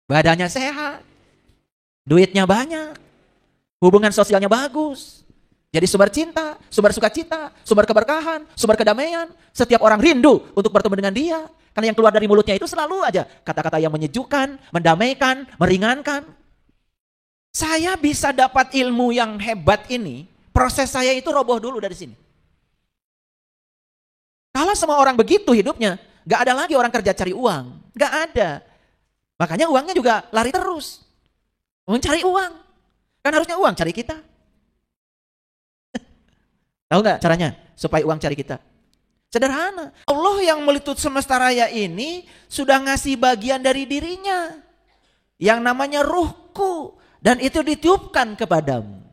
Badannya sehat, duitnya banyak, hubungan sosialnya bagus. Jadi sumber cinta, sumber sukacita, sumber keberkahan, sumber kedamaian. Setiap orang rindu untuk bertemu dengan dia. Karena yang keluar dari mulutnya itu selalu aja kata-kata yang menyejukkan, mendamaikan, meringankan. Saya bisa dapat ilmu yang hebat ini, proses saya itu roboh dulu dari sini. Kalau semua orang begitu hidupnya, gak ada lagi orang kerja cari uang. Gak ada. Makanya uangnya juga lari terus. Mencari uang. Kan harusnya uang cari kita. Tahu gak caranya supaya uang cari kita? Sederhana. Allah yang melitut semesta raya ini sudah ngasih bagian dari dirinya. Yang namanya ruhku. Dan itu ditiupkan kepadamu.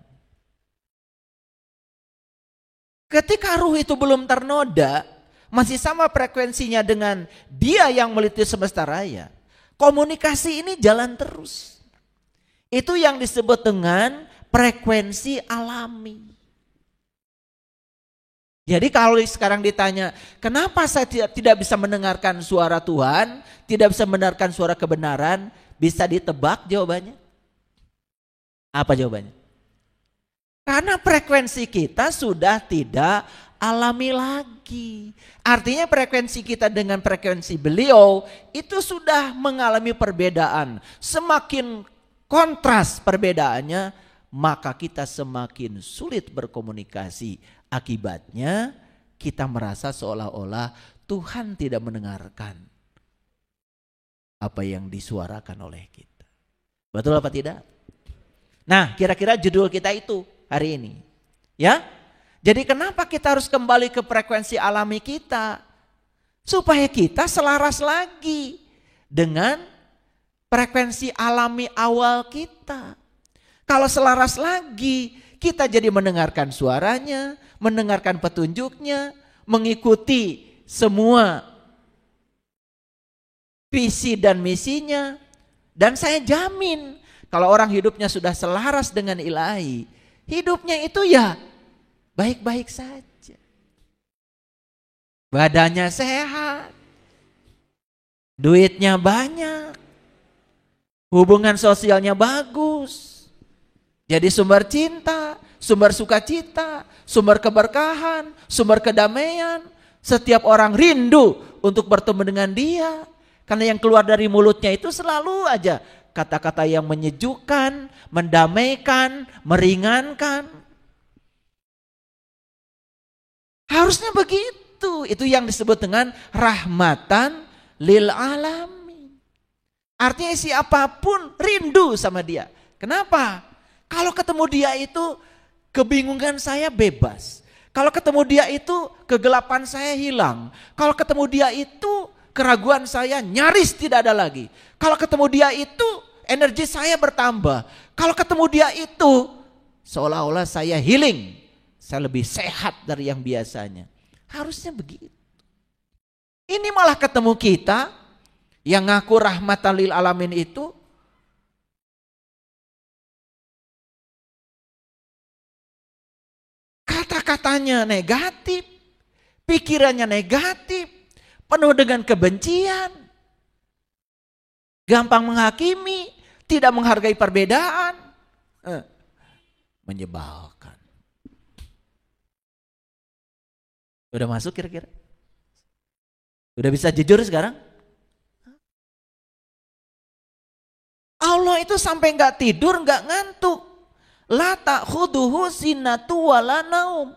Ketika ruh itu belum ternoda, masih sama frekuensinya dengan dia yang melitut semesta raya. Komunikasi ini jalan terus. Itu yang disebut dengan frekuensi alami. Jadi kalau sekarang ditanya, kenapa saya tidak bisa mendengarkan suara Tuhan, tidak bisa mendengarkan suara kebenaran, bisa ditebak jawabannya? Apa jawabannya? Karena frekuensi kita sudah tidak alami lagi. Artinya frekuensi kita dengan frekuensi beliau itu sudah mengalami perbedaan. Semakin kontras perbedaannya, maka kita semakin sulit berkomunikasi. Akibatnya kita merasa seolah-olah Tuhan tidak mendengarkan apa yang disuarakan oleh kita. Betul apa tidak? Nah, kira-kira judul kita itu hari ini. Ya? Jadi kenapa kita harus kembali ke frekuensi alami kita? Supaya kita selaras lagi dengan frekuensi alami awal kita. Kalau selaras lagi, kita jadi mendengarkan suaranya, mendengarkan petunjuknya, mengikuti semua visi dan misinya. Dan saya jamin, kalau orang hidupnya sudah selaras dengan ilahi, hidupnya itu ya baik-baik saja. Badannya sehat, duitnya banyak, hubungan sosialnya bagus. Jadi sumber cinta, sumber sukacita, sumber keberkahan, sumber kedamaian. Setiap orang rindu untuk bertemu dengan dia. Karena yang keluar dari mulutnya itu selalu aja kata-kata yang menyejukkan, mendamaikan, meringankan. Harusnya begitu. Itu yang disebut dengan rahmatan lil alamin. Artinya siapapun rindu sama dia. Kenapa? Kalau ketemu dia itu kebingungan saya bebas. Kalau ketemu dia itu kegelapan saya hilang. Kalau ketemu dia itu keraguan saya nyaris tidak ada lagi. Kalau ketemu dia itu energi saya bertambah. Kalau ketemu dia itu seolah-olah saya healing. Saya lebih sehat dari yang biasanya. Harusnya begitu. Ini malah ketemu kita yang ngaku rahmatan lil alamin itu kata-katanya negatif, pikirannya negatif, penuh dengan kebencian, gampang menghakimi, tidak menghargai perbedaan, menyebalkan. Udah masuk kira-kira? Udah bisa jujur sekarang? Allah itu sampai nggak tidur, nggak ngantuk. La ta'khuduhu sinatu wala naum.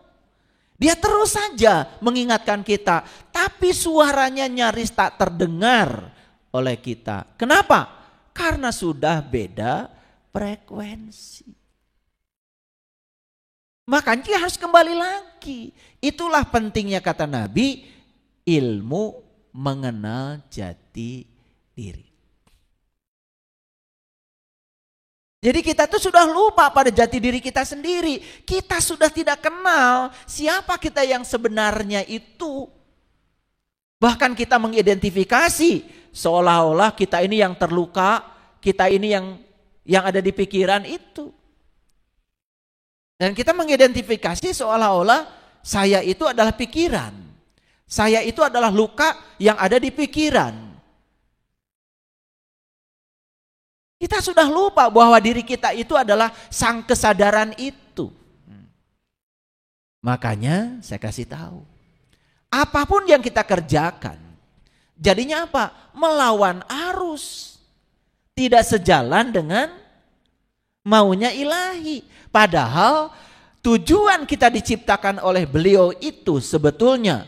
Dia terus saja mengingatkan kita, tapi suaranya nyaris tak terdengar oleh kita. Kenapa? Karena sudah beda frekuensi. Makanya harus kembali lagi. Itulah pentingnya kata Nabi, ilmu mengenal jati diri. Jadi kita tuh sudah lupa pada jati diri kita sendiri. Kita sudah tidak kenal siapa kita yang sebenarnya itu. Bahkan kita mengidentifikasi seolah-olah kita ini yang terluka, kita ini yang ada di pikiran itu. Dan kita mengidentifikasi seolah-olah saya itu adalah pikiran. Saya itu adalah luka yang ada di pikiran. Kita sudah lupa bahwa diri kita itu adalah sang kesadaran itu. Makanya saya kasih tahu. Apapun yang kita kerjakan, jadinya apa? Melawan arus. Tidak sejalan dengan maunya ilahi. Padahal tujuan kita diciptakan oleh beliau itu sebetulnya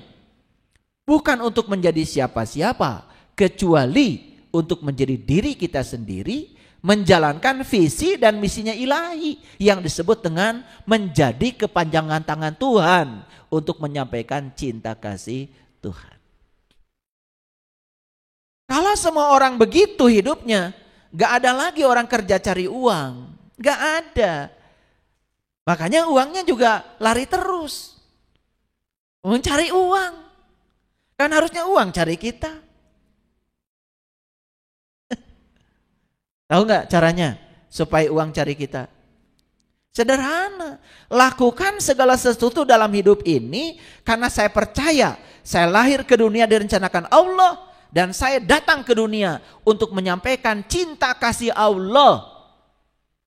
bukan untuk menjadi siapa-siapa, kecuali untuk menjadi diri kita sendiri, menjalankan visi dan misinya ilahi yang disebut dengan menjadi kepanjangan tangan Tuhan untuk menyampaikan cinta kasih Tuhan. Kalau semua orang begitu hidupnya, gak ada lagi orang kerja cari uang, gak ada. Makanya uangnya juga lari terus, mencari uang. Kan harusnya uang cari kita. Tahu nggak caranya supaya uang cari kita? Sederhana. Lakukan segala sesuatu dalam hidup ini karena saya percaya saya lahir ke dunia direncanakan Allah dan saya datang ke dunia untuk menyampaikan cinta kasih Allah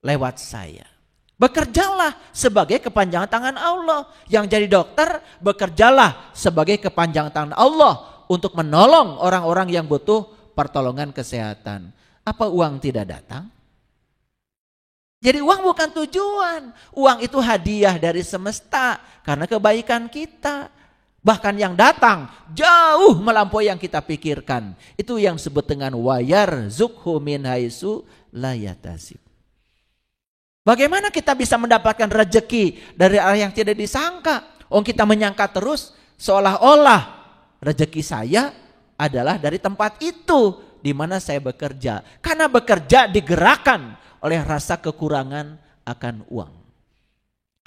lewat saya. Bekerjalah sebagai kepanjangan tangan Allah. Yang jadi dokter, bekerjalah sebagai kepanjangan tangan Allah untuk menolong orang-orang yang butuh pertolongan kesehatan. Apa uang tidak datang? Jadi uang bukan tujuan. Uang itu hadiah dari semesta karena kebaikan kita. Bahkan yang datang jauh melampaui yang kita pikirkan. Itu yang disebut dengan wayar zukhu min haitsu la yahtasib. Bagaimana kita bisa mendapatkan rezeki dari arah yang tidak disangka? Kita menyangka terus seolah-olah rezeki saya adalah dari tempat itu di mana saya bekerja. Karena bekerja digerakkan oleh rasa kekurangan akan uang.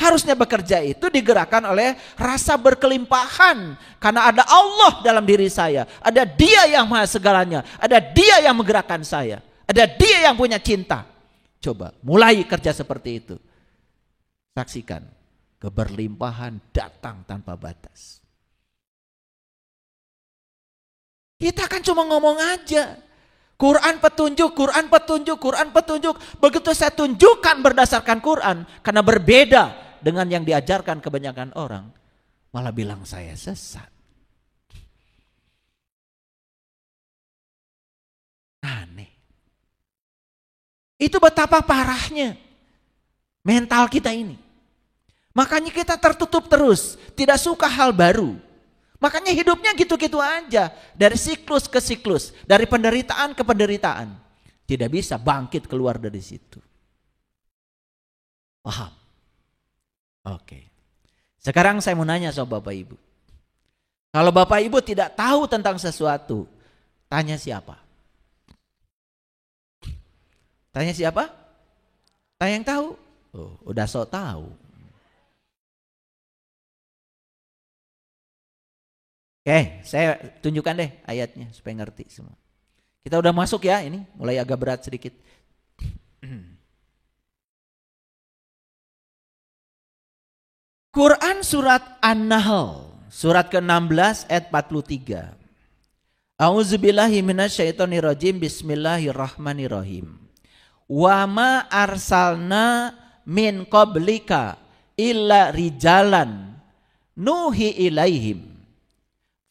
Harusnya bekerja itu digerakkan oleh rasa berkelimpahan. Karena ada Allah dalam diri saya. Ada Dia yang maha segalanya. Ada Dia yang menggerakkan saya. Ada Dia yang punya cinta. Coba mulai kerja seperti itu. Saksikan keberlimpahan datang tanpa batas. Kita kan cuma ngomong aja. Quran petunjuk, Quran petunjuk, Quran petunjuk. Begitu saya tunjukkan berdasarkan Quran. Karena berbeda dengan yang diajarkan kebanyakan orang. Malah bilang saya sesat. Aneh. Itu betapa parahnya mental kita ini. Makanya kita tertutup terus. Tidak suka hal baru. Makanya hidupnya gitu-gitu aja. Dari siklus ke siklus. Dari penderitaan ke penderitaan. Tidak bisa bangkit keluar dari situ. Paham? Oke. Sekarang saya mau nanya sama Bapak Ibu. Kalau Bapak Ibu tidak tahu tentang sesuatu, tanya siapa? Tanya siapa? Tanya yang tahu. Oh, udah sok tahu. Oke, saya tunjukkan deh ayatnya supaya ngerti semua. Kita udah masuk ya, ini mulai agak berat sedikit. Quran surat An-Nahl, surat ke-16 ayat 43. A'udzubillahi minasyaitonirrajim, bismillahirrahmanirrahim. Wa ma arsalna min qablika illa rijalan nuhi ilaihim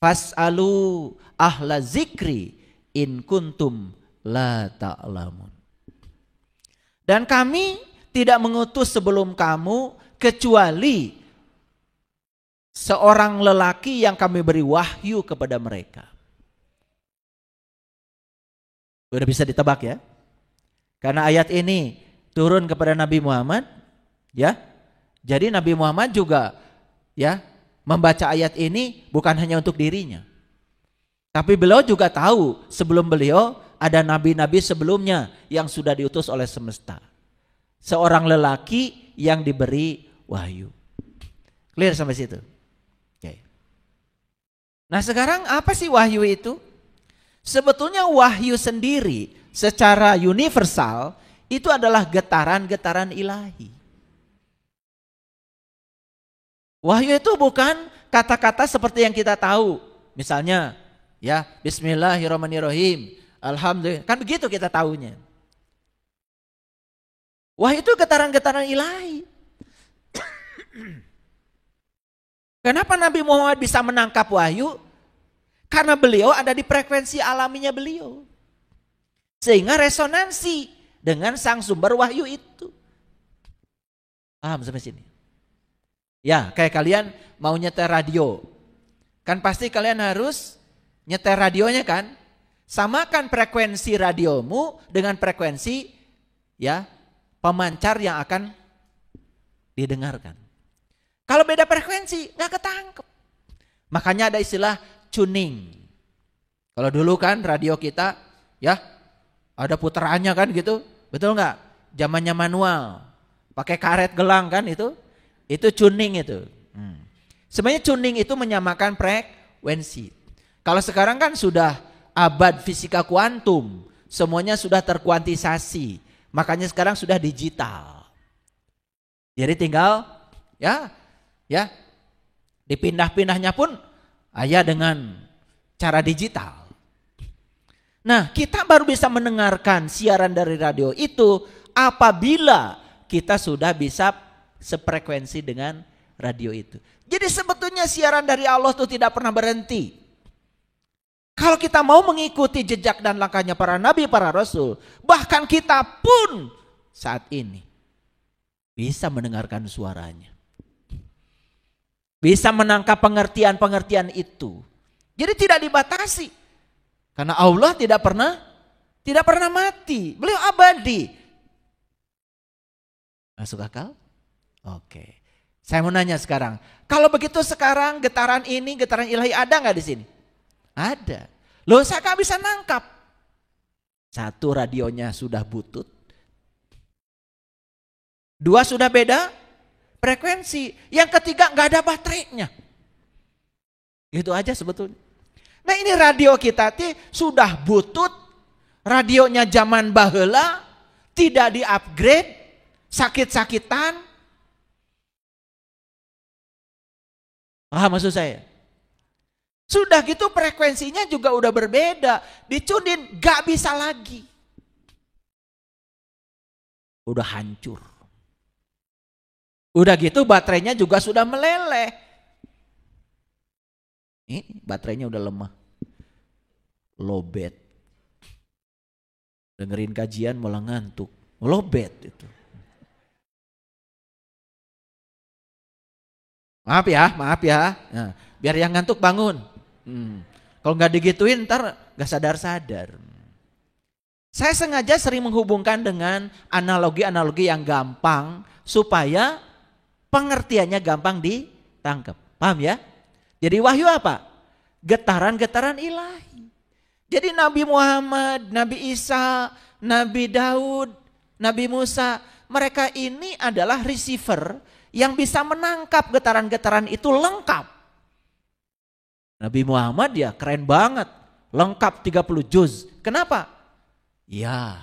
fas'alu ahla zikri in kuntum la ta'lamun. Dan kami tidak mengutus sebelum kamu kecuali seorang lelaki yang kami beri wahyu kepada mereka. Udah bisa ditebak ya? Karena ayat ini turun kepada Nabi Muhammad, ya. Jadi Nabi Muhammad juga ya membaca ayat ini bukan hanya untuk dirinya. Tapi beliau juga tahu sebelum beliau ada nabi-nabi sebelumnya yang sudah diutus oleh semesta. Seorang lelaki yang diberi wahyu. Clear sampai situ? Oke. Nah, sekarang apa sih wahyu itu? Sebetulnya wahyu sendiri secara universal itu adalah getaran-getaran ilahi. Wahyu itu bukan kata-kata seperti yang kita tahu. Misalnya, ya, bismillahirrahmanirrahim, alhamdulillah. Kan begitu kita tahunya. Wahyu itu getaran-getaran ilahi. Kenapa Nabi Muhammad bisa menangkap wahyu? Karena beliau ada di frekuensi alaminya beliau. Sehingga resonansi dengan sang sumber wahyu itu. Paham sampai sini? Ya, kayak kalian mau nyetel radio. Kan pasti kalian harus nyetel radionya kan? Samakan frekuensi radiomu dengan frekuensi ya pemancar yang akan didengarkan. Kalau beda frekuensi nggak ketangkep. Makanya ada istilah tuning. Kalau dulu kan radio kita ya ada putarannya kan gitu, betul nggak? Zamannya manual, pakai karet gelang kan itu tuning itu. Sebenarnya tuning itu menyamakan frekuensi. Kalau sekarang kan sudah abad fisika kuantum, semuanya sudah terkuantisasi, makanya sekarang sudah digital. Jadi tinggal ya dipindah-pindahnya pun dengan cara digital. Nah, kita baru bisa mendengarkan siaran dari radio itu apabila kita sudah bisa sefrekuensi dengan radio itu. Jadi sebetulnya siaran dari Allah itu tidak pernah berhenti. Kalau kita mau mengikuti jejak dan langkahnya para nabi, para rasul, bahkan kita pun saat ini bisa mendengarkan suaranya. Bisa menangkap pengertian-pengertian itu. Jadi tidak dibatasi. Karena Allah tidak pernah mati. Beliau abadi. Masuk akal? Oke. Saya mau nanya sekarang. Kalau begitu sekarang getaran ilahi ada nggak di sini? Ada. Loh, saya nggak bisa nangkap. Satu, radionya sudah butut. Dua, sudah beda frekuensi. Yang ketiga, nggak ada baterainya. Gitu aja sebetulnya. Nah, ini radio kita sudah butut. Radionya zaman baheula, tidak di-upgrade, sakit-sakitan. Paham maksud saya? Sudah gitu frekuensinya juga udah berbeda. Dicunin gak bisa lagi. Udah hancur. Udah gitu baterainya juga sudah meleleh. Ini baterainya udah lemah. Lowbat. Dengerin kajian malah ngantuk. Lowbat itu. Maaf ya. Nah, biar yang ngantuk bangun. Kalau nggak digituin ntar nggak sadar-sadar. Saya sengaja sering menghubungkan dengan analogi-analogi yang gampang supaya pengertiannya gampang ditangkap. Paham ya? Jadi wahyu apa? Getaran-getaran ilahi. Jadi Nabi Muhammad, Nabi Isa, Nabi Daud, Nabi Musa, mereka ini adalah receiver yang bisa menangkap getaran-getaran itu lengkap. Nabi Muhammad ya keren banget, lengkap 30 juz. Kenapa? Ya,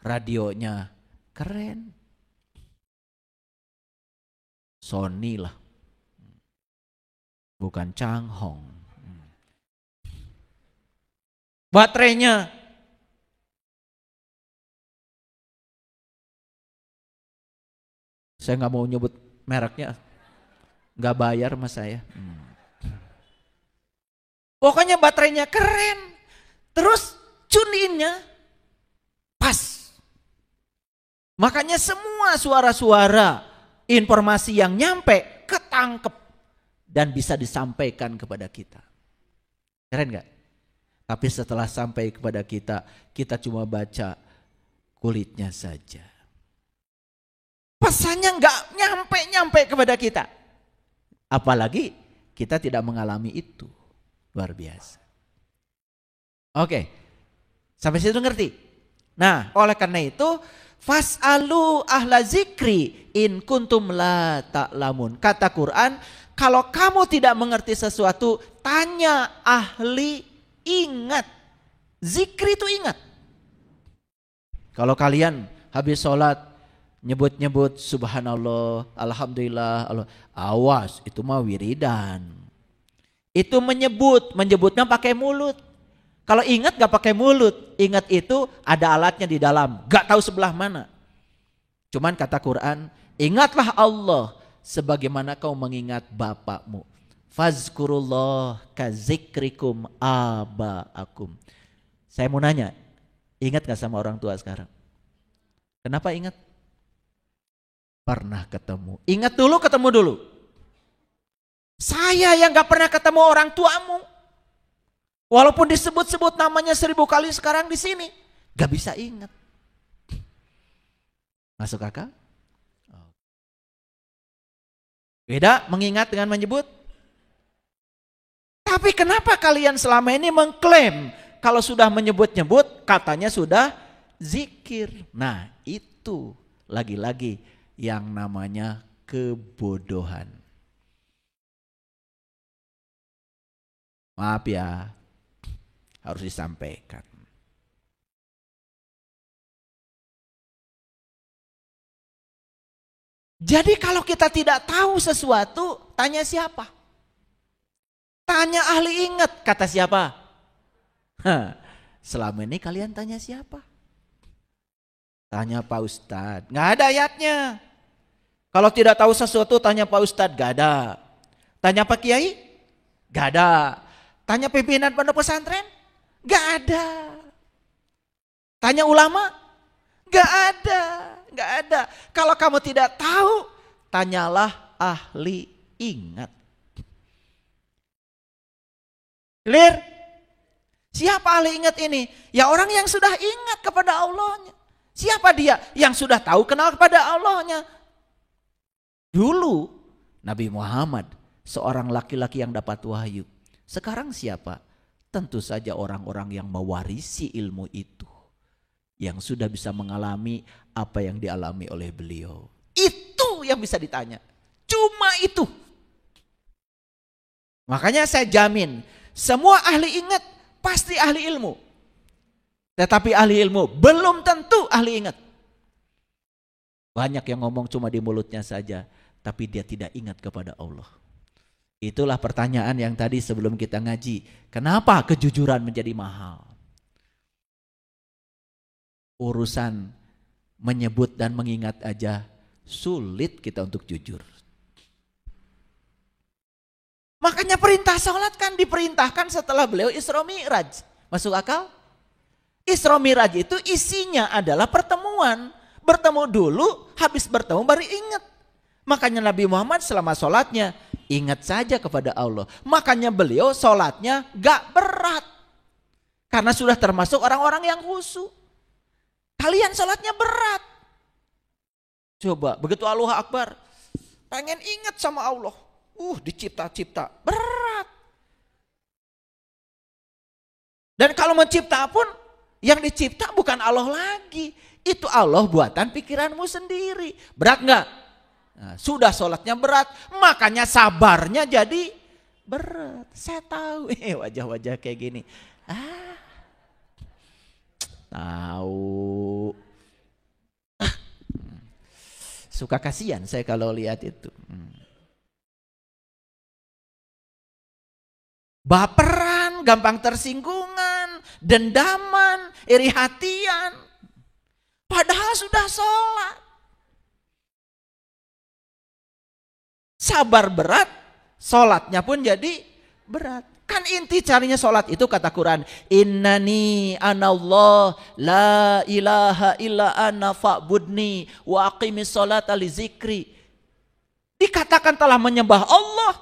radionya keren. Sony lah, bukan Changhong. Baterainya saya nggak mau nyebut mereknya, nggak bayar sama saya. Pokoknya baterainya keren, terus tune-innya pas. Makanya semua suara-suara, informasi yang nyampe ketangkep dan bisa disampaikan kepada kita. Keren gak? Tapi setelah sampai kepada kita, kita cuma baca kulitnya saja. Pesannya gak nyampe kepada kita. Apalagi kita tidak mengalami itu. Luar biasa. Oke, sampai situ ngerti? Nah, oleh karena itu, fas'alu ahla zikri in kuntum la ta'lamun. Kata Quran, kalau kamu tidak mengerti sesuatu, tanya ahli ingat. Zikri itu ingat. Kalau kalian habis sholat, nyebut-nyebut subhanallah, alhamdulillah, Allah, awas, itu mah wiridan. Itu menyebutnya pakai mulut. Kalau ingat gak pakai mulut, ingat itu ada alatnya di dalam, gak tahu sebelah mana. Cuman kata Quran, ingatlah Allah sebagaimana kau mengingat bapakmu. Fazkurullah kazikrikum abaakum. Saya mau nanya, ingat gak sama orang tua sekarang? Kenapa ingat? Pernah ketemu. Ingat dulu, ketemu dulu. Saya yang gak pernah ketemu orang tuamu, walaupun disebut-sebut namanya 1000 kali sekarang di sini, gak bisa ingat. Masuk akal? Beda mengingat dengan menyebut. Tapi kenapa kalian selama ini mengklaim kalau sudah menyebut-nyebut katanya sudah zikir? Nah, itu lagi-lagi yang namanya kebodohan. Maaf ya, harus disampaikan. Jadi kalau kita tidak tahu sesuatu, tanya siapa? Tanya ahli ingat, kata siapa? Selama ini kalian tanya siapa? Tanya Pak Ustadz, nggak ada ayatnya. Kalau tidak tahu sesuatu, tanya Pak Ustadz, nggak ada. Tanya Pak Kiai, nggak ada. Tanya pimpinan pondok pesantren, nggak ada. Tanya ulama, nggak ada. Nggak ada. Kalau kamu tidak tahu, tanyalah ahli ingat. Clear? Siapa ahli ingat ini? Ya orang yang sudah ingat kepada Allahnya. Siapa dia? Yang sudah tahu kenal kepada Allahnya. Dulu Nabi Muhammad seorang laki-laki yang dapat wahyu. Sekarang siapa? Tentu saja orang-orang yang mewarisi ilmu itu, yang sudah bisa mengalami apa yang dialami oleh beliau. Itu yang bisa ditanya. Cuma itu. Makanya saya jamin, semua ahli ingat pasti ahli ilmu. Tetapi ahli ilmu belum tentu ahli ingat. Banyak yang ngomong cuma di mulutnya saja, tapi dia tidak ingat kepada Allah. Itulah pertanyaan yang tadi sebelum kita ngaji. Kenapa kejujuran menjadi mahal? Urusan menyebut dan mengingat aja sulit kita untuk jujur. Makanya perintah sholat kan diperintahkan setelah beliau Isra Mi'raj. Masuk akal? Isra Mi'raj itu isinya adalah pertemuan. Bertemu dulu, habis bertemu baru ingat. Makanya Nabi Muhammad selama sholatnya ingat saja kepada Allah. Makanya beliau sholatnya gak berat. Karena sudah termasuk orang-orang yang khusyuk. Kalian sholatnya berat. Coba begitu Allahu Akbar, pengen ingat sama Allah. Dicipta-cipta, berat. Dan kalau mencipta pun, yang dicipta bukan Allah lagi. Itu Allah buatan pikiranmu sendiri. Berat enggak? Nah, sudah sholatnya berat, makanya sabarnya jadi berat. Saya tahu wajah-wajah kayak gini. Tahu. Suka kasihan saya kalau lihat itu. Baperan, gampang tersinggungan, dendaman, iri hatian. Padahal sudah sholat. Sabar berat, sholatnya pun jadi berat. Kan inti carinya sholat itu kata Quran. Innani anallah la ilaha illa ana fa'budni wa aqimis sholata li zikri. Dikatakan telah menyembah Allah.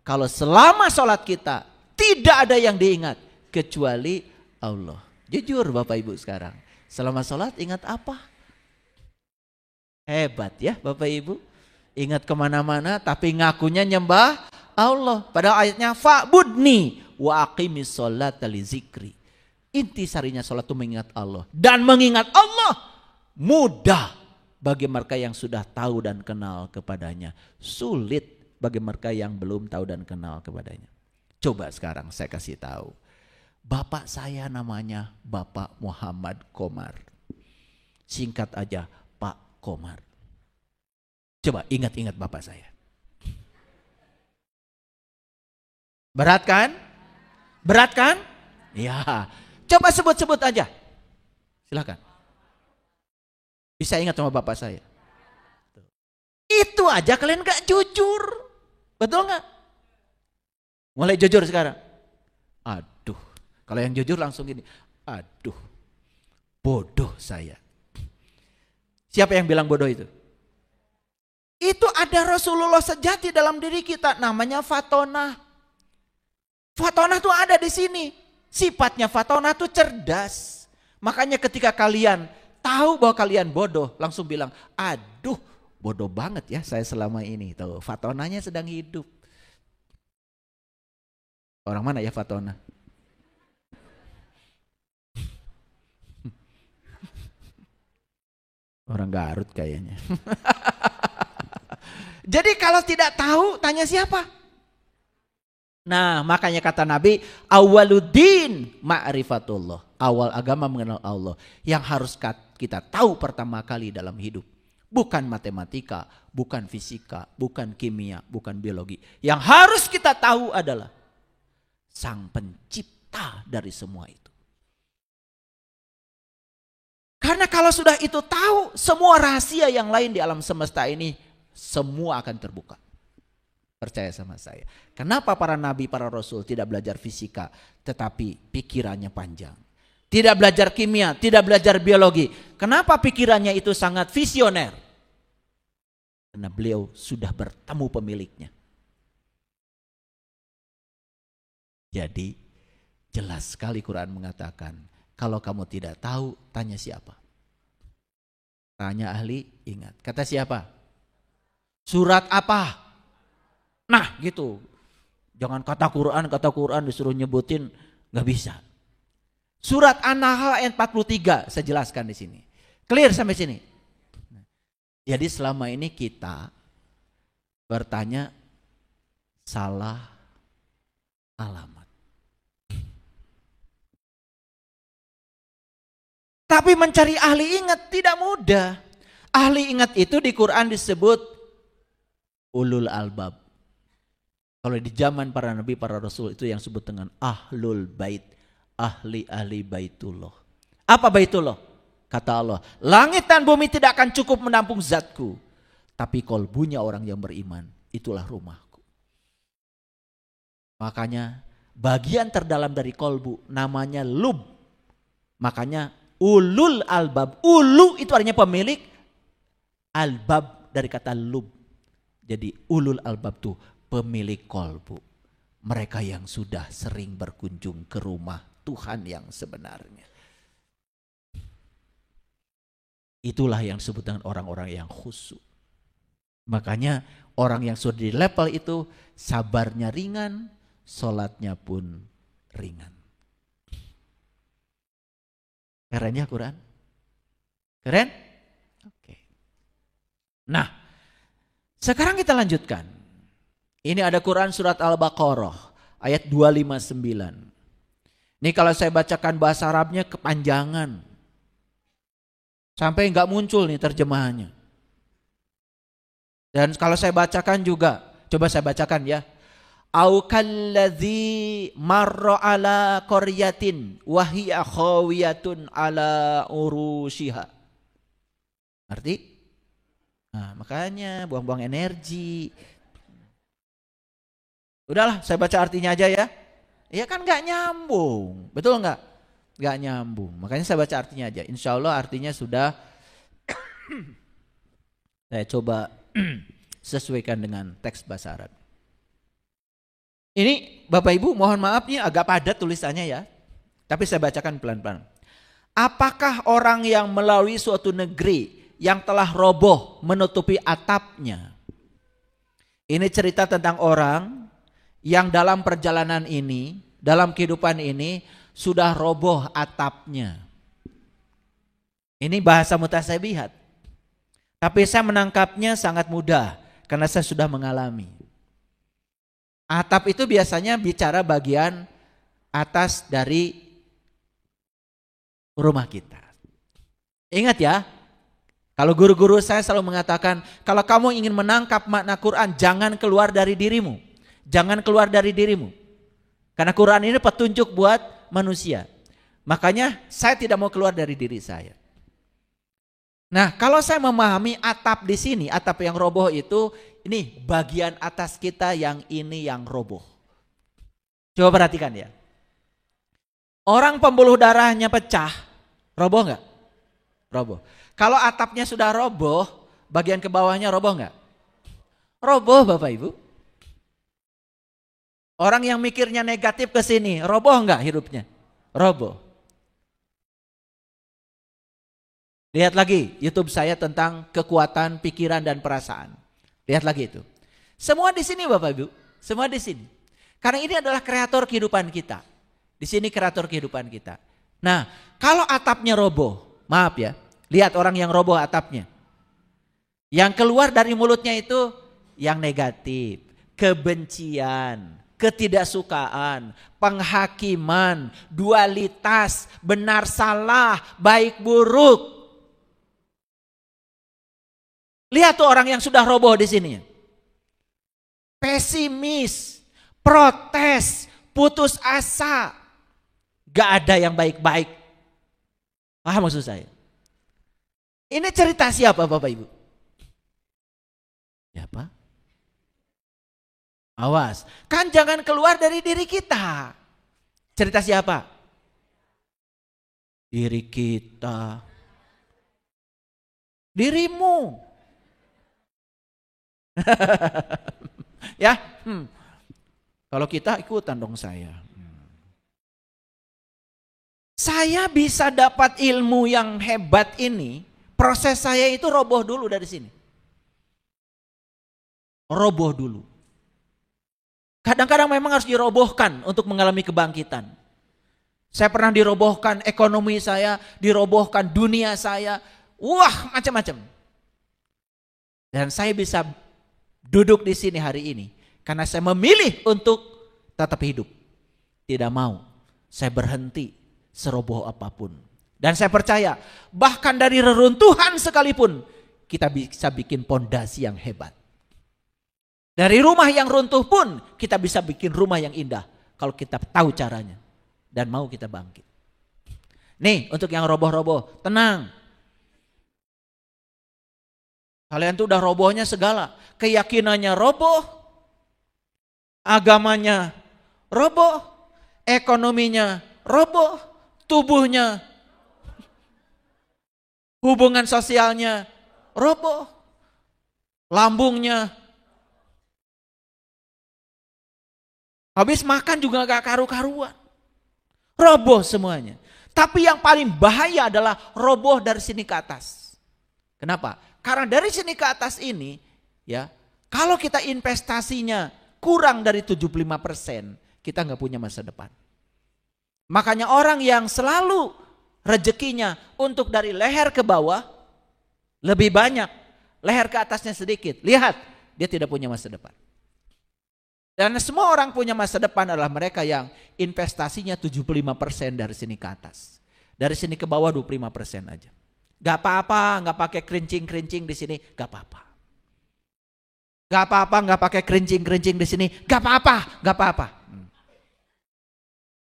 Kalau selama sholat kita tidak ada yang diingat kecuali Allah. Jujur Bapak Ibu sekarang. Selama sholat ingat apa? Hebat ya Bapak Ibu. Ingat kemana-mana tapi ngakunya nyembah Allah. Padahal ayatnya fa'budni wa aqimis sholata li zikri. Inti sarinya sholat itu mengingat Allah. Dan mengingat Allah mudah bagi mereka yang sudah tahu dan kenal kepadanya. Sulit bagi mereka yang belum tahu dan kenal kepadanya. Coba sekarang saya kasih tahu. Bapak saya namanya Bapak Muhammad Komar. Singkat aja Pak Komar. Coba ingat-ingat bapak saya. Berat kan? Berat kan? Ya. Coba sebut-sebut aja. Silakan. Bisa ingat sama bapak saya. Itu aja kalian gak jujur. Betul gak? Mulai jujur sekarang. Aduh, kalau yang jujur langsung gini. Aduh, bodoh saya. Siapa yang bilang bodoh itu? Itu ada Rasulullah sejati dalam diri kita, namanya fatonah. Fatonah tuh ada di sini. Sifatnya fatonah tuh cerdas. Makanya ketika kalian tahu bahwa kalian bodoh, langsung bilang, aduh bodoh banget ya saya selama ini. Tuh, fatonahnya sedang hidup. Orang mana ya fatonah? Orang Garut kayaknya. Jadi kalau tidak tahu, tanya siapa? Nah, makanya kata Nabi, awaluddin ma'rifatullah. Awal agama mengenal Allah. Yang harus kita tahu pertama kali dalam hidup. Bukan matematika, bukan fisika, bukan kimia, bukan biologi. Yang harus kita tahu adalah Sang Pencipta dari semua itu. Karena kalau sudah itu tahu, semua rahasia yang lain di alam semesta ini semua akan terbuka. Percaya sama saya. Kenapa para nabi, para rasul tidak belajar fisika, tetapi pikirannya panjang. Tidak belajar kimia, tidak belajar biologi. Kenapa pikirannya itu sangat visioner? Karena beliau sudah bertemu pemiliknya. Jadi jelas sekali Quran mengatakan, kalau kamu tidak tahu, tanya siapa? Tanya ahli, ingat. Kata siapa? Surat apa? Nah gitu. Jangan kata Quran disuruh nyebutin, gak bisa. Surat An-Nahl ayat 43, saya jelaskan di sini. Clear sampai sini? Jadi selama ini kita bertanya salah alamat. Tapi mencari ahli ingat tidak mudah. Ahli ingat itu di Quran disebut ulul albab. Kalau di zaman para nabi, para rasul itu yang disebut dengan ahlul bait. Ahli baitullah. Apa baitullah? Kata Allah, langit dan bumi tidak akan cukup menampung zatku. Tapi kolbunya orang yang beriman, itulah rumahku. Makanya bagian terdalam dari kolbu namanya lub. Makanya ulul albab. Ulu itu artinya pemilik. Albab dari kata lub. Jadi ulul albab itu pemilik kolbu. Mereka yang sudah sering berkunjung ke rumah Tuhan yang sebenarnya. Itulah yang disebut dengan orang-orang yang khusyuk. Makanya orang yang sudah di level itu sabarnya ringan, sholatnya pun ringan. Keren ya Quran? Keren? Oke. Nah, sekarang kita lanjutkan. Ini ada Quran surat Al-Baqarah ayat 259. Ini kalau saya bacakan bahasa Arabnya kepanjangan. Sampai enggak muncul nih terjemahannya. Dan kalau saya bacakan juga, coba saya bacakan ya. Au kalladzi marra ala qaryatin wa hiya khawiyatun ala urushiha. Arti? Nah, makanya buang-buang energi. Udahlah, saya baca artinya aja ya. Ya kan enggak nyambung. Betul enggak? Enggak nyambung. Makanya saya baca artinya aja. Insya Allah artinya sudah saya coba sesuaikan dengan teks bahasa Arab. Ini Bapak Ibu mohon maaf nih agak padat tulisannya ya. Tapi saya bacakan pelan-pelan. Apakah orang yang melalui suatu negeri yang telah roboh menutupi atapnya. Ini cerita tentang orang yang dalam perjalanan ini, dalam kehidupan ini sudah roboh atapnya. Ini bahasa mutasyabihat. Tapi saya menangkapnya sangat mudah karena saya sudah mengalami. Atap itu biasanya bicara bagian atas dari rumah kita. Ingat ya, kalau guru-guru saya selalu mengatakan, kalau kamu ingin menangkap makna Quran, jangan keluar dari dirimu. Jangan keluar dari dirimu. Karena Quran ini petunjuk buat manusia. Makanya saya tidak mau keluar dari diri saya. Nah, kalau saya memahami atap di sini, atap yang roboh itu, ini bagian atas kita yang ini yang roboh. Coba perhatikan ya. Orang pembuluh darahnya pecah, roboh nggak? Roboh. Kalau atapnya sudah roboh, bagian ke bawahnya roboh nggak? Roboh Bapak Ibu. Orang yang mikirnya negatif ke sini, roboh nggak hidupnya? Roboh. Lihat lagi YouTube saya tentang kekuatan pikiran dan perasaan. Lihat lagi itu. Semua di sini Bapak Ibu, semua di sini. Karena ini adalah kreator kehidupan kita. Di sini kreator kehidupan kita. Nah, kalau atapnya roboh, maaf ya, lihat orang yang roboh atapnya. Yang keluar dari mulutnya itu yang negatif, kebencian, ketidaksukaan, penghakiman, dualitas, benar salah, baik buruk. Lihat tuh orang yang sudah roboh di sini. Pesimis, protes, putus asa. Gak ada yang baik-baik. Paham maksud saya? Ini cerita siapa Bapak Ibu? Siapa? Awas, kan jangan keluar dari diri kita. Cerita siapa? Diri kita. Dirimu. Ya, kalau kita ikutan dong saya. Saya bisa dapat ilmu yang hebat ini, proses saya itu roboh dulu dari sini. Roboh dulu. Kadang-kadang memang harus dirobohkan untuk mengalami kebangkitan. Saya pernah dirobohkan ekonomi saya, dirobohkan dunia saya, wah macam-macam. Dan saya bisa duduk di sini hari ini karena saya memilih untuk tetap hidup. Tidak mau saya berhenti seroboh apapun. Dan saya percaya bahkan dari reruntuhan sekalipun kita bisa bikin pondasi yang hebat. Dari rumah yang runtuh pun kita bisa bikin rumah yang indah kalau kita tahu caranya dan mau kita bangkit. Nih untuk yang roboh-roboh, tenang. Kalian tuh udah robohnya segala. Keyakinannya roboh, agamanya roboh, ekonominya roboh, tubuhnya, hubungan sosialnya roboh, lambungnya. Habis makan juga gak karu-karuan. Roboh semuanya. Tapi yang paling bahaya adalah roboh dari sini ke atas. Kenapa? Karena dari sini ke atas ini, ya, kalau kita investasinya kurang dari 75%, kita gak punya masa depan. Makanya orang yang selalu rezekinya untuk dari leher ke bawah, lebih banyak, leher ke atasnya sedikit. Lihat, dia tidak punya masa depan. Dan semua orang punya masa depan adalah mereka yang investasinya 75% dari sini ke atas. Dari sini ke bawah 25% aja. Gak apa-apa, gak pakai kerincing-kerincing di sini, gak apa-apa. Gak apa-apa, gak pakai kerincing-kerincing di sini, gak apa-apa, gak apa-apa.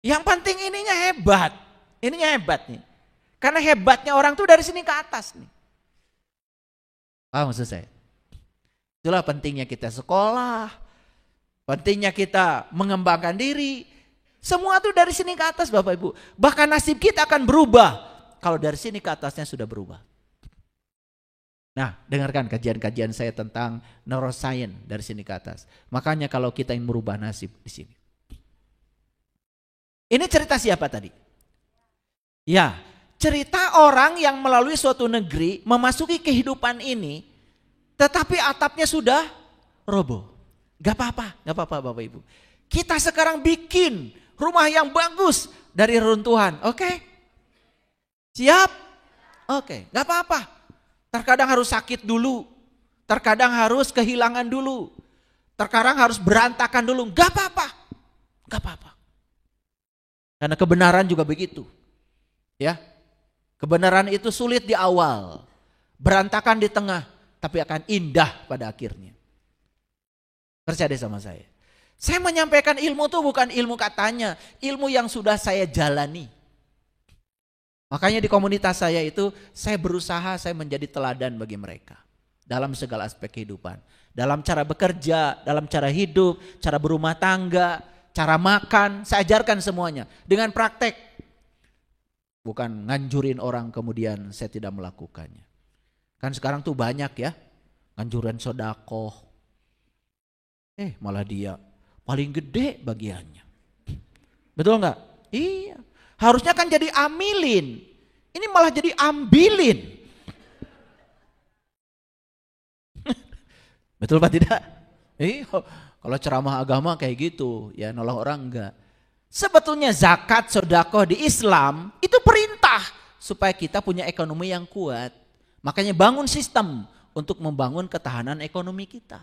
Yang penting ininya hebat. Ininya hebat nih. Karena hebatnya orang tuh dari sini ke atas nih. Paham maksud saya? Itulah pentingnya kita sekolah. Pentingnya kita mengembangkan diri. Semua tuh dari sini ke atas Bapak Ibu. Bahkan nasib kita akan berubah kalau dari sini ke atasnya sudah berubah. Nah, dengarkan kajian-kajian saya tentang neuroscience dari sini ke atas. Makanya kalau kita ingin merubah nasib di sini. Ini cerita siapa tadi? Ya, cerita orang yang melalui suatu negeri memasuki kehidupan ini, tetapi atapnya sudah roboh. Gak apa-apa, gak apa-apa Bapak Ibu. Kita sekarang bikin rumah yang bagus dari reruntuhan, oke? Siap? Oke, gak apa-apa. Terkadang harus sakit dulu, terkadang harus kehilangan dulu, terkadang harus berantakan dulu, gak apa-apa. Gak apa-apa. Karena kebenaran juga begitu. Ya, kebenaran itu sulit di awal, berantakan di tengah, tapi akan indah pada akhirnya. Percaya deh sama saya. Saya menyampaikan ilmu itu bukan ilmu katanya, ilmu yang sudah saya jalani. Makanya di komunitas saya itu saya berusaha saya menjadi teladan bagi mereka. Dalam segala aspek kehidupan. Dalam cara bekerja, dalam cara hidup, cara berumah tangga, cara makan. Saya ajarkan semuanya dengan praktek. Bukan nganjurin orang kemudian saya tidak melakukannya. Kan sekarang tuh banyak ya. Nganjuran sedekah. Malah dia paling gede bagiannya. Betul enggak? Iya. Harusnya kan jadi amilin. Ini malah jadi ambilin. Betul Pak tidak? Iya. Kalau ceramah agama kayak gitu, ya nolong orang enggak. Sebetulnya zakat, sedekah di Islam itu perintah supaya kita punya ekonomi yang kuat. Makanya bangun sistem untuk membangun ketahanan ekonomi kita.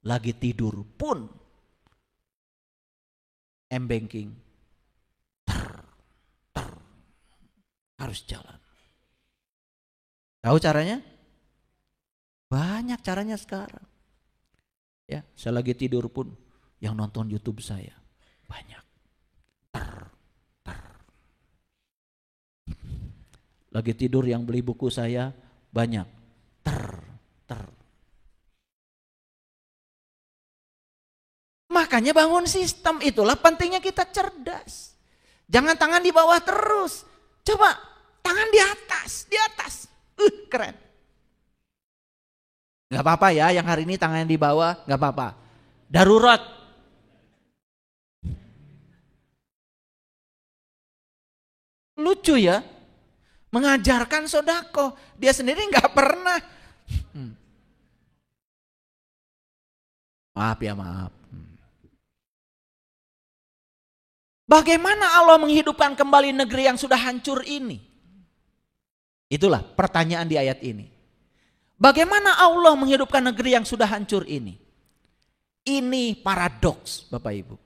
Lagi tidur pun M-banking harus jalan. Tahu caranya? Banyak caranya sekarang. Ya, saya lagi tidur pun yang nonton YouTube saya banyak. Lagi tidur yang beli buku saya banyak. Makanya bangun sistem, itulah pentingnya kita cerdas. Jangan tangan di bawah terus. Coba tangan di atas, keren. Gak apa-apa ya yang hari ini tangan di bawah, gak apa-apa. Darurat. Lucu ya, mengajarkan sedekah, dia sendiri gak pernah. Maaf. Bagaimana Allah menghidupkan kembali negeri yang sudah hancur ini? Itulah pertanyaan di ayat ini. Bagaimana Allah menghidupkan negeri yang sudah hancur ini? Ini paradoks Bapak Ibu.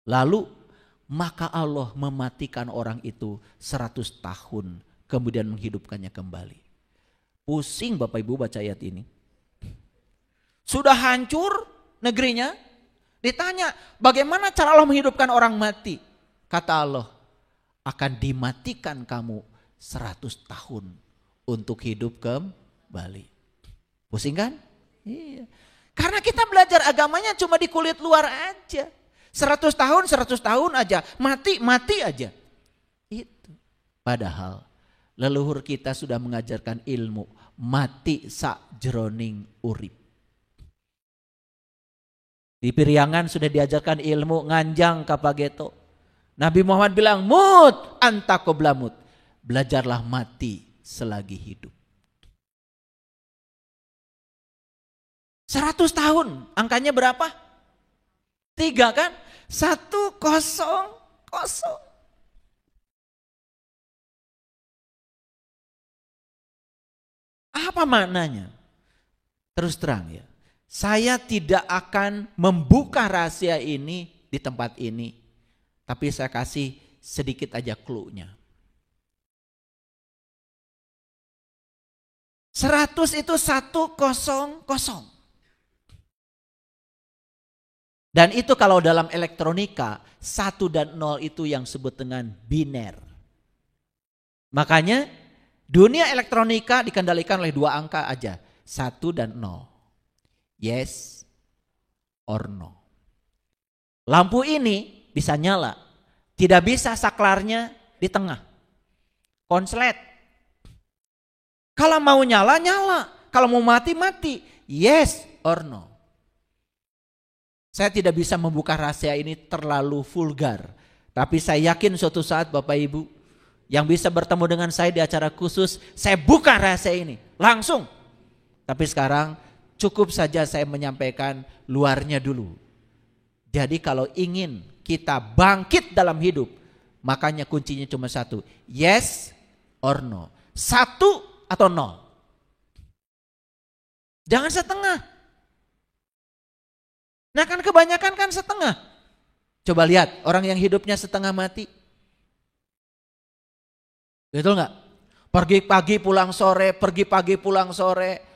Lalu maka Allah mematikan orang itu 100 tahun kemudian menghidupkannya kembali. Pusing Bapak Ibu baca ayat ini. Sudah hancur negerinya. Ditanya bagaimana cara Allah menghidupkan orang mati? Kata Allah, akan dimatikan kamu 100 tahun untuk hidup kembali. Pusing kan? Iya. Karena kita belajar agamanya cuma di kulit luar aja. 100 tahun aja. Mati aja. Itu. Padahal leluhur kita sudah mengajarkan ilmu. Mati sakjroning urip. Di Piriangan sudah diajarkan ilmu nganjang kapageto. Nabi Muhammad bilang, mut anta qabla mut. Belajarlah mati selagi hidup. 100 tahun, angkanya berapa? 3 kan? 100. Apa maknanya? Terus terang ya. Saya tidak akan membuka rahasia ini di tempat ini. Tapi saya kasih sedikit aja clue-nya. 100 itu 100. Dan itu kalau dalam elektronika 1 dan 0 itu yang disebut dengan biner. Makanya dunia elektronika dikendalikan oleh 2 angka aja. 1 dan 0. Yes or no. Lampu ini bisa nyala. Tidak bisa saklarnya di tengah. Konslet. Kalau mau nyala, nyala. Kalau mau mati, mati. Yes or no. Saya tidak bisa membuka rahasia ini terlalu vulgar. Tapi saya yakin suatu saat Bapak Ibu yang bisa bertemu dengan saya di acara khusus, saya buka rahasia ini. Langsung. Tapi sekarang cukup saja saya menyampaikan luarnya dulu. Jadi kalau ingin kita bangkit dalam hidup, makanya kuncinya cuma 1. Yes or no. 1 atau 0. Jangan setengah. Nah kan kebanyakan kan setengah. Coba lihat orang yang hidupnya setengah mati. Betul gak? Pergi pagi pulang sore, pergi pagi pulang sore.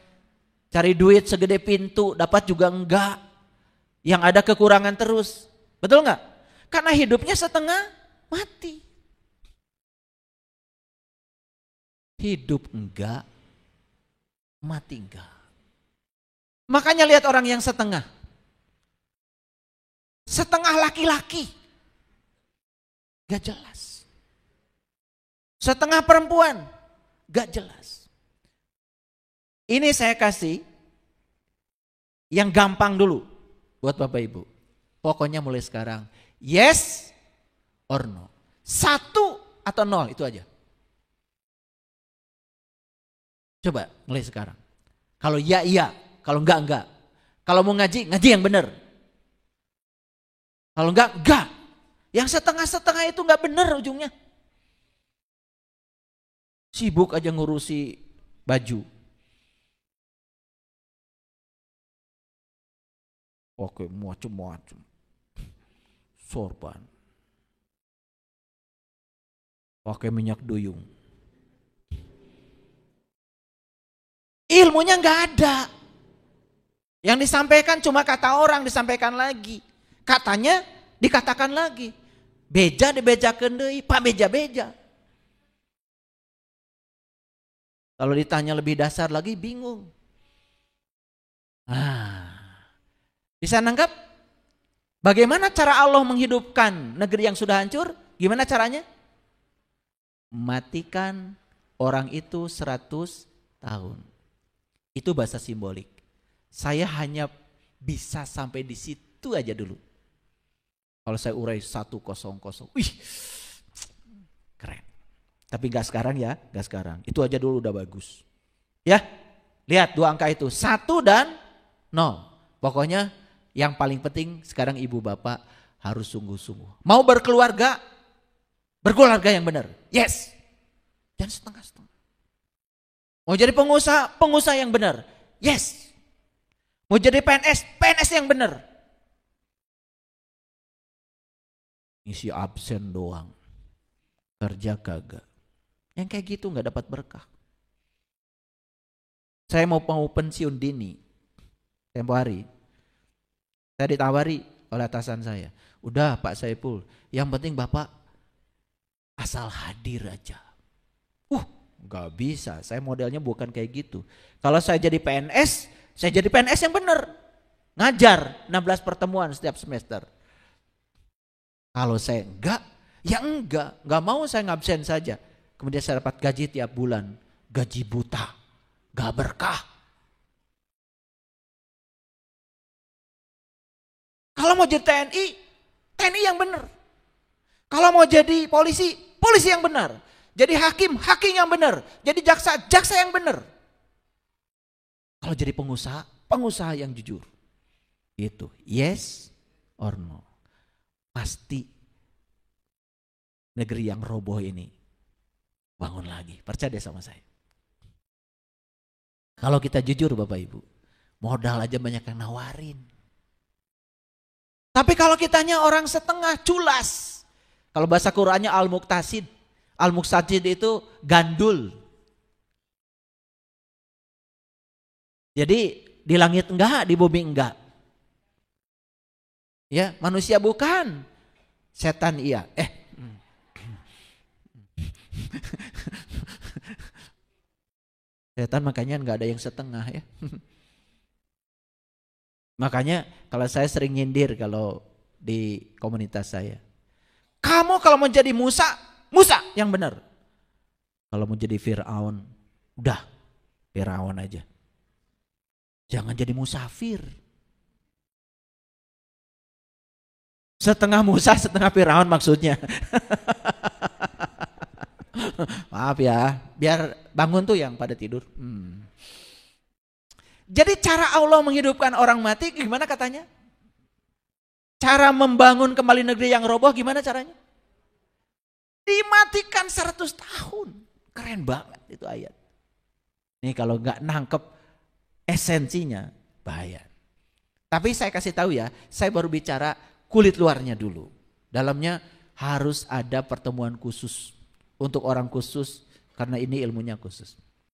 Cari duit segede pintu, dapat juga enggak. Yang ada kekurangan terus. Betul enggak? Karena hidupnya setengah mati. hidup enggak, mati enggak. Makanya lihat orang yang setengah. Setengah laki-laki. Gak jelas. Setengah perempuan. Gak jelas. Ini saya kasih yang gampang dulu buat Bapak Ibu. Pokoknya mulai sekarang. Yes or no. 1 atau 0 itu aja. Coba mulai sekarang. Kalau iya, iya. Kalau enggak. Kalau mau ngaji, ngaji yang benar. Kalau enggak. Yang setengah-setengah itu enggak benar ujungnya. Sibuk aja ngurusi baju. Oke, macam-macam. Sorban. Pakai minyak duyung. Ilmunya enggak ada. Yang disampaikan cuma kata orang, disampaikan lagi. Katanya dikatakan lagi. Beja dibejakeun deui, pak beja-beja. Kalau ditanya lebih dasar lagi bingung. Bisa nangkap? Bagaimana cara Allah menghidupkan negeri yang sudah hancur? Gimana caranya? Matikan orang itu 100 tahun. Itu bahasa simbolik. Saya hanya bisa sampai di situ aja dulu. Kalau saya urai 100, wih keren. Tapi gak sekarang ya, gak sekarang. Itu aja dulu udah bagus. Ya, lihat 2 angka itu, 1 dan 0. Pokoknya yang paling penting sekarang ibu bapak harus sungguh-sungguh. Mau berkeluarga yang benar. Yes. Jangan setengah-setengah. Mau jadi pengusaha yang benar. Yes. Mau jadi PNS yang benar. Isi absen doang. Kerja kagak. Yang kayak gitu gak dapat berkah. Saya mau pensiun dini. Tempo hari. Saya ditawari oleh atasan saya. Udah Pak Saiful, yang penting Bapak asal hadir aja. Gak bisa, saya modelnya bukan kayak gitu. Kalau saya jadi PNS, saya jadi PNS yang benar. Ngajar 16 pertemuan setiap semester. Kalau saya enggak, ya enggak. Enggak mau saya ngabsen saja. Kemudian saya dapat gaji tiap bulan. Gaji buta, gak berkah. Kalau mau jadi TNI yang benar. Kalau mau jadi polisi yang benar. Jadi hakim yang benar. Jadi jaksa yang benar. Kalau jadi pengusaha yang jujur. Itu yes or no. Pasti negeri yang roboh ini bangun lagi. Percaya deh sama saya. Kalau kita jujur Bapak Ibu, modal aja banyak yang nawarin. Tapi kalau kitanya orang setengah culas. Kalau bahasa Qur'annya al-muqtasid. Al-muqtasid itu gandul. Jadi di langit enggak, di bumi enggak. Ya, manusia bukan. Setan iya. Setan makanya enggak ada yang setengah ya. Makanya kalau saya sering nyindir kalau di komunitas saya. Kamu kalau mau jadi Musa yang benar. Kalau mau jadi Fir'aun, udah Fir'aun aja. Jangan jadi musafir. Setengah Musa, setengah Fir'aun maksudnya. Maaf ya, biar bangun tuh yang pada tidur. Jadi cara Allah menghidupkan orang mati gimana katanya? Cara membangun kembali negeri yang roboh gimana caranya? Dimatikan 100 tahun. Keren banget itu ayat. Nih kalau nggak nangkep esensinya bahaya. Tapi saya kasih tahu ya, saya baru bicara kulit luarnya dulu. Dalamnya harus ada pertemuan khusus untuk orang khusus karena ini ilmunya khusus.